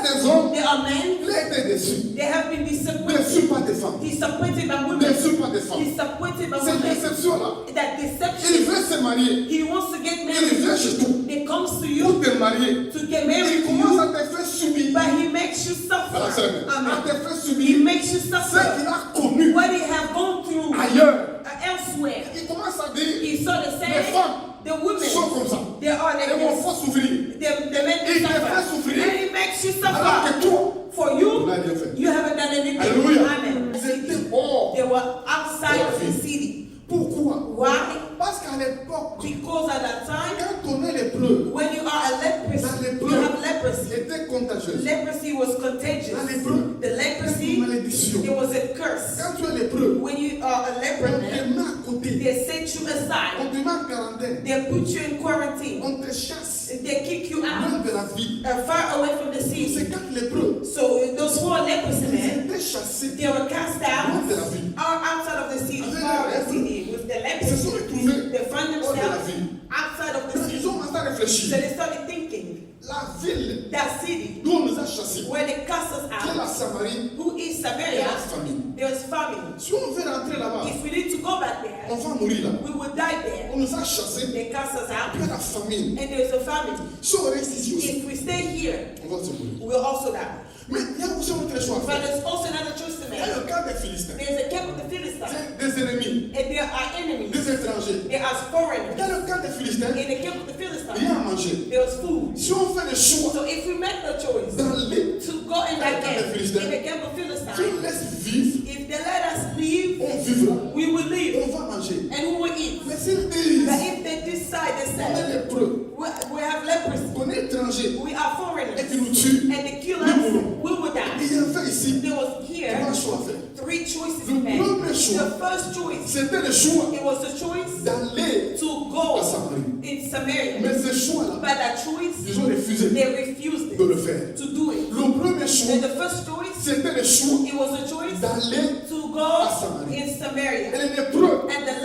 des hommes There are men, qui ont été déçus. they have been disappointed. Déçus par des femmes. Disappointed by women. Déçus par des femmes. Disappointed by Cette women. déception-là, That il deception. veut se marier. He wants to get Il married. vient chez toi He comes to pour you te marier. to get Il married to commence you, à te faire subir. but he makes you Voilà, c'est suffer. vrai. À Amen. te faire He subir makes you ce suffer qu'il a connu what he have gone through ailleurs. elsewhere. Il commence à dire, He saw the les same. femmes The women, sont comme ça. they are like Elles vont this. faire souffrir. The men Il te fait suffer. souffrir. And he makes you Alors suffer. que toi, For tu you, n'as rien fait. you haven't done anything. Alléluia. Amen. Ils étaient hors. They were outside of the city. Pourquoi? Why? Parce qu'à l'époque, Because at that time, quand on est lépreux, when you are a leprous, la you lépreux have leprosy. était contagieuse. Leprosy was contagious. La lépreux, The c'est une leprosy, malédiction. it was a curse. Quand tu es lépreux, When you are a on leper te man, met à côté. they set you On aside. te met en quarantaine. They put you in quarantine. On te chasse They kick you out loin de la vie. far away from the Ces city. quatre lépreux, So those who are leprosy ils men, étaient chassés they were cast loin out de la vie. outside of the city, far of the city. With the Ils se sont leprosy, retrouvés they find hors de la themselves vie. outside of the Ils city. ont commencé à So réfléchir. they started thinking, La ville that city d'où on nous a chassés, where they cast us qui est la out, Samarie, who is et Samaria, la famine. there's famine. Si on veut rentrer là-bas, If we need to go back there, on va mourir là. we will die there. On nous a chassés, They cast us out, il y a la famine. and there's a famine. Si on reste ici aussi, If we stay here, on va se mourir. we'll also die. Mais il y a aussi un autre choix à But faire. there's also another choice to Il y a make. le cas des Philistins, There's a camp of the Philistines, c'est des ennemis, and there are enemies. des étrangers. There are Il foreigners. y a le cas des Philistins, In the camp of the il y a Philistines, à manger. there's food. Si on fait le choix So if we make the choice d'aller, to go in that camp, in the camp of si on Philistines, laisse vivre, if they let us leave, on vivra, we will leave on va manger. and we will eat. Mais s'ils But disent, if they decide, they on est say, lépreux, we have leprosy, on est étranger, we are et foreigners, qu'ils nous tuent, and they kill us, we will die. il y a un fait ici, There was on here a un choix à faire. three choices Le made. premier choix, The first choice, c'était le choix it was the choice d'aller to à go Samarie. in Samaria. Mais ce choix-là, But that choice, ils ont refusé they refused de it, le faire. to do it. Le premier choix, And the first choice, c'était le choix it was a choice d'aller to go Samarie. in et Samaria. les lépreux. And the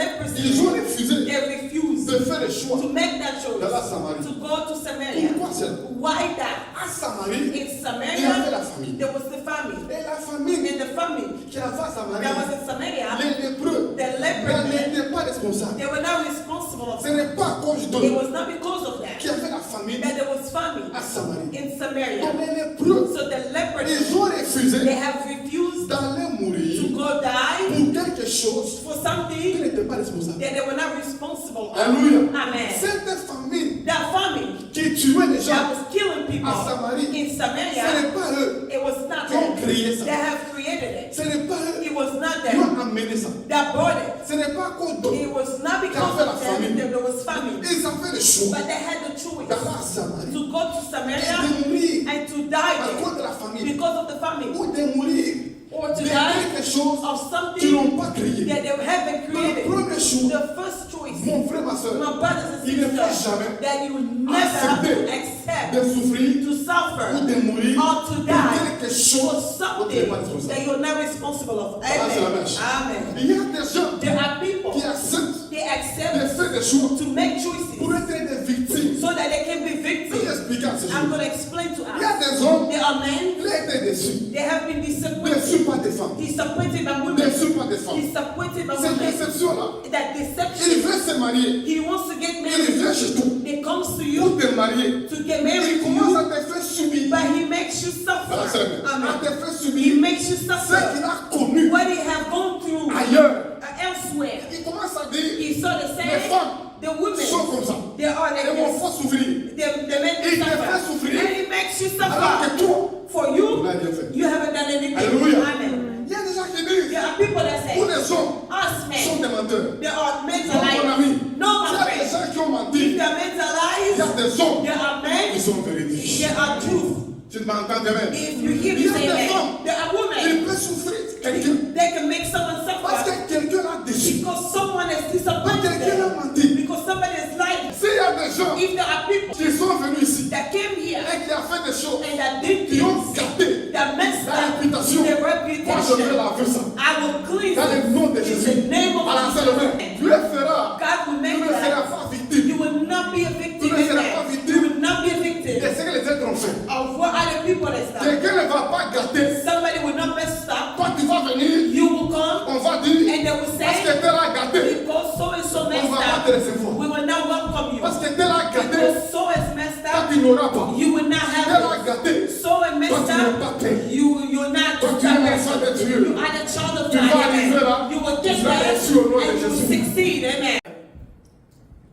Ils ont leprosy, refusé they refused de faire le choix to make that choice, d'aller à Samarie. to go to Samaria. Pourquoi cela? Why that? À Samarie, In il y avait Samaria, la famine. there was the famine. Et la famine In the famine qui avait à that Samarie, was in Samaria, les lépreux the leper men, n'étaient pas responsables. they were not responsible. Ce n'est pas à cause It d'eux was not because of qu'il y that avait la famine that there was famine à Samarie. in Donc Samaria. les lépreux, So the leper, ils ont refusé they have refused d'aller to mourir go die pour quelque chose for qui something n'était pas responsable. that they were not responsible of. Alléluia. Amen. Cette famine That famine qui tuait les gens, that was killing people à Samarie, in ce Samaria, n'est pas eux it was not qui ont them. créé ça. They have created it. Ce n'est pas eux It was not qui them ont amené ça. that brought it. Ce n'est pas à cause d'eux. It was not because of them that there was famine. Ils ont fait le choix But they had the choice d'aller à Samarie to go to et Samaria de mourir and to die à there cause de la famine because of the famine, ou de mourir or de to die quelque chose of qu'ils something n'ont pas créé. that they haven't Le created. premier choix, The first choice, mon frère, ma soeur, my brothers and il ne faut sisters, jamais that you never accepter accept de souffrir to ou suffer de mourir or to pour die quelque for chose dont tu n'es something pas responsable. that you're not responsible of. Voilà, c'est la Amen. mèche. Amen. Il y a des gens There are people, qui acceptent they de accept faire des choix to make choices pour être des victimes. so that they can be Je vais victims. expliquer à ce I'm jour. going to explain to Il y a us. des hommes There are men, qui ont été déçus. they have been disappointed. Déçus par des femmes. Disappointed by women. Déçus par des femmes. Disappointed by Cette women. déception-là, That il deception. veut se marier. He wants to get Il married. vient chez toi He comes to pour you te marier. to get Il married to commence you, à te faire subir. but he makes you Voilà, c'est suffer. vrai. À Amen. te faire He subir makes you ce suffer qu'il a connu what he have gone through ailleurs. elsewhere. Il commence à dire, He saw the les same. femmes The women, sont comme ça. they are like Elles vont this. faire souffrir. The men Il te fait suffer. souffrir. And he makes you Alors suffer. que toi, For tu you, n'as rien fait. you haven't done anything. Alléluia. Amen. Il y a des gens qui disent, There are people that say, tous les hommes us sont men, des menteurs. there are men Non, mon ami. alive. No, Il y my a des friend. gens qui ont If menti. the men Il y a alive, des hommes there are qui men, sont véridiques. there are truth. Tu ne m'entends jamais. If you hear Il me y a say des men, femmes there are qui women. peuvent souffrir quelqu'un They can make someone parce suffer que quelqu'un l'a déçu. because someone has Parce que disappointed quelqu'un them. l'a menti. Because somebody has lied. S'il y a des gens If there are people qui sont venus ici that came here et qui ont fait des choses and that did qui ont things gâté that messed la up réputation, their moi je vais reputation, laver ça. I will cleanse Dans le it nom de in Jésus. the name of Balancez le main. Jesus. Tu le feras. God will Tu make ne seras that. pas victime You will not be a victim Tu ne in seras that. pas victime You will not be a de victim ce que les êtres ont fait. of what other people have messed up. Quelqu'un ne va pas gâter. Somebody will not mess up. Quand tu vas venir, You will come on va dire, and they will parce say, que tel a gâté, because so and so on messed va pas up, te recevoir. we will not welcome you. Parce que tel a gâté, Because so is messed toi up, tu n'auras pas. you will not Tel have a it. gâté, So and toi messed tu n'es up, pas tel. you're not Toi tu es un enfant de Dieu. You are the child of Tu God. vas arriver là, Amen. You will tu get seras there reçu au nom de and you will Jésus. succeed. Amen.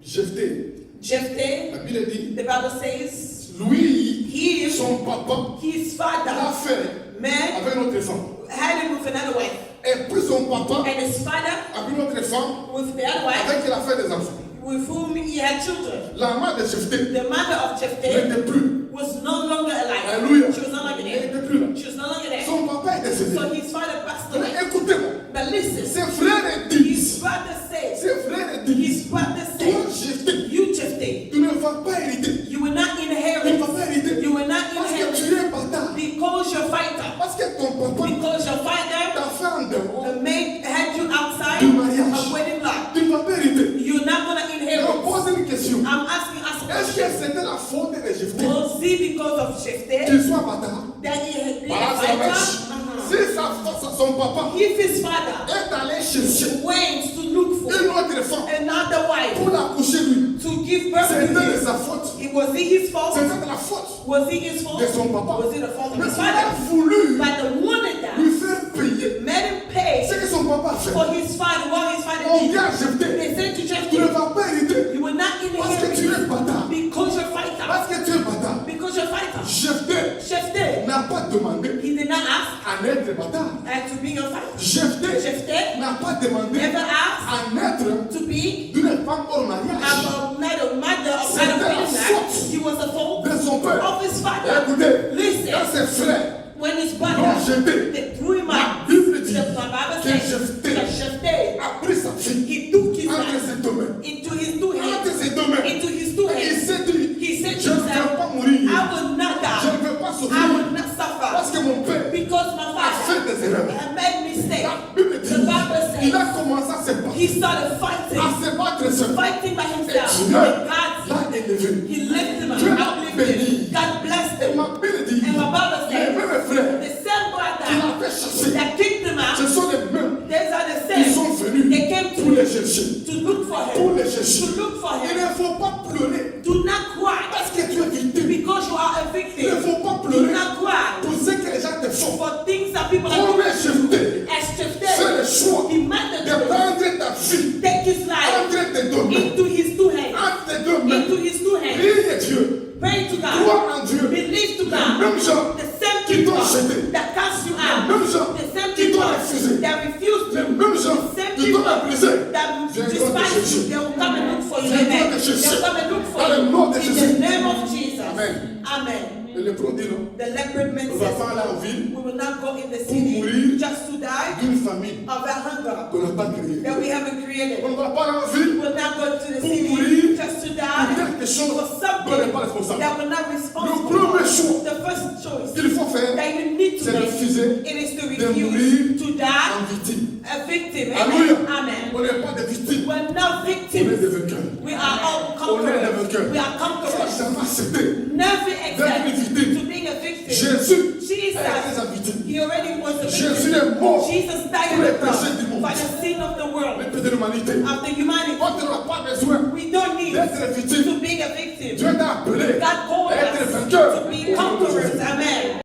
Jephthé, Jephthah, la Bible dit, the Bible says, lui, he, son papa, his l'a father, fait man, avec une autre femme. had him with another wife. Et puis son papa, And his father, avec une autre femme, with the other wife, avec qui il a fait des enfants. with whom he had children. La mère de Jephthé The mother of Jephthah n'était plus. was no longer alive. Alléluia. She was no longer Elle there. n'était plus là. She was no longer there. Son papa est décédé. So his father passed away. Mais écoutez-moi, But listen, ses frères his disent, brother said, ses frères disent, his brother toi said, Jephthé, you Jephthah, tu ne vas pas hériter. you will not Tu ne inherit. vas pas hériter. You will not Parce que tu inherit es bâtard. because you're fighter. Parce que ton papa Because your father, t'a fait en dehors. the maid had you outside Du mariage. of wedding lot. Tu ne vas pas hériter. You're not gonna Je inherit. pose une question. I'm asking us a Est-ce que question. c'était la faute de Jephthé Was it because of Jephthah qu'il soit bâtard? that he had been Voilà, a c'est la fighter? mèche. Si son papa If his father est allé chercher went to look for une autre femme another wife pour l'accoucher lui, to give birth to c'était de him, sa faute. was it his fault? C'était de la faute Was it his fault? de son papa. Was it the fault of Mais his il a father? voulu But the woman that lui faire payer made him pay ce que son papa a fait. for his father, what his father On did. vient Jephthé. They said to Tu ne Jephthah, vas pas hériter you will not parce que tu es inherit bâtard. because you're fighter. Parce que tu es bâtard. Because you're fighter. Jephthé Jephthah, n'a pas demandé he did not ask à être bâtard. to be a fighter. Jephthé Jephthah n'a pas demandé never asked à naître to be d'une femme hors mariage a mother of C'était not la a faute He was a fault de son père. of his father. Écoutez, Listen, quand ses frères when his l'ont brother, jeté, they threw him la out. Bible dit The Bible que says Jephthé that Jephthah, a pris sa fille he took his entre life ses deux mains. into his two Entre hands. ses deux mains. Into his two Il hands. s'est dit, He said je to ne veux himself, pas mourir. I will not Je die. ne veux pas I souffrir. will not suffer. Parce que mon père Because my a fait father des erreurs. had made mistakes. La Bible dit, The Bible il says a commencé à se battre. he started fighting. À se battre seul. Fighting by himself. Et Dieu And God, l'a élevé. he lifted him Dieu up, l'a uplifted béni. him. God blessed Et him. ma Bible dit, And my Bible les says mêmes frères the same qui brother l'avaient chassé, that kicked him ce out, sont les mêmes these are the qui sont same. venus They came pour to les chercher. to look for Pour him. les chercher. To look for Il him. ne faut pas pleurer Do not cry parce que tu es victime. because you are a Il ne victim. faut pas Do pleurer not cry pour ce que les gens te font. for things that people are Comme doing. Jephthé, As fais le Jephthah, choix he made the de choice. prendre ta vie Take his life entre tes deux mains. into his two hands. Entre tes deux mains. Into his two hands. Prie Dieu. Pray to God. Crois en Dieu. Believe to Les God. mêmes gens The same qui people t'ont jeté. that cast you Les out. mêmes gens The same qui people t'ont refusé. that refused Les you. mêmes gens The same qui people t'ont méprisé. that will Viendront te despise chercher. you. They will come and look for you. Viendront Amen. te They chercher. will come and look for Dans le you. nom de In Jésus. the name of Jesus. Amen. Amen. Et le prodigue, The leopard man on ne va says, pas aller en ville we will not go in the pour mourir city just to die d'une famille of a hunger qu'on n'a pas créée. that we haven't created. On ne va pas aller en We ville will not go to the pour city mourir just to pour die quelque chose for dont on something n'est pas responsable. that we're not Le responsible premier for. choix The first choice qu'il faut faire, that you need to c'est de make, refuser it is to de mourir refuse to en die victime. a victim. Alléluia. Amen. On n'est pas des victimes, We're not on est victims. des vainqueurs. We are all On est des conquerors. vainqueurs. We are Il faut conquerors. jamais accepter. Never accept D'être une victime. to being a victim. Jésus Jesus, est sa victime. he already was a Jésus victim. est mort Jesus died pour on les the cross péchés du monde. for the sin of the world, Les péchés de l'humanité. of the humanity. On n'a pas besoin We don't need d'être victime. to be a victim. Dieu t'a appelé God called à être us vainqueur. to be conquerors. Amen.